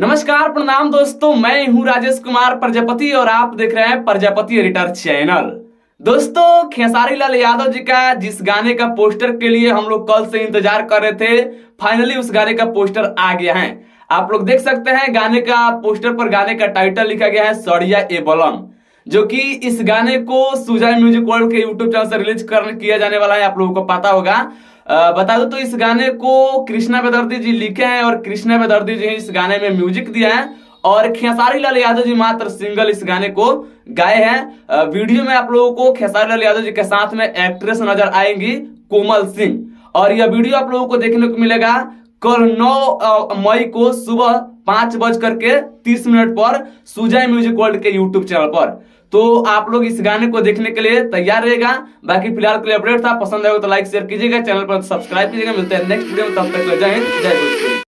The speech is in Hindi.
नमस्कार प्रणाम दोस्तों, मैं हूं राजेश कुमार प्रजापति और आप देख रहे हैं प्रजापति एडिटर चैनल। दोस्तों, खेसारी लाल यादव जी का जिस गाने का पोस्टर के लिए हम लोग कल से इंतजार कर रहे थे, फाइनली उस गाने का पोस्टर आ गया है। आप लोग देख सकते हैं गाने का पोस्टर पर गाने का टाइटल लिखा गया है सड़िया ए बलम, जो कि इस गाने को सुजय म्यूजिक वर्ल्ड के यूट्यूब चैनल से रिलीज किया जाने वाला है। आप लोगों को पता होगा। बता दो तो इस गाने को कृष्णा बेदर्दी जी लिखे हैं और कृष्णा बेदर्दी जी इस गाने में म्यूजिक दिया है और खेसारी लाल यादव जी मात्र सिंगल इस गाने को गाए हैं। वीडियो में आप लोगों को खेसारी लाल यादव जी के साथ में एक्ट्रेस नजर आएंगी कोमल सिंह, और यह वीडियो आप लोगों को देखने को मिलेगा कल 9 मई को सुबह 5:30 पर सुजय म्यूजिक वर्ल्ड के यूट्यूब चैनल पर। तो आप लोग इस गाने को देखने के लिए तैयार रहेगा। बाकी फिलहाल के लिए अपडेट था, पसंद आएगा तो लाइक शेयर कीजिएगा, चैनल पर सब्सक्राइब कीजिएगा। मिलते हैं नेक्स्ट वीडियो में, तब तक जय हिंद जय भारत।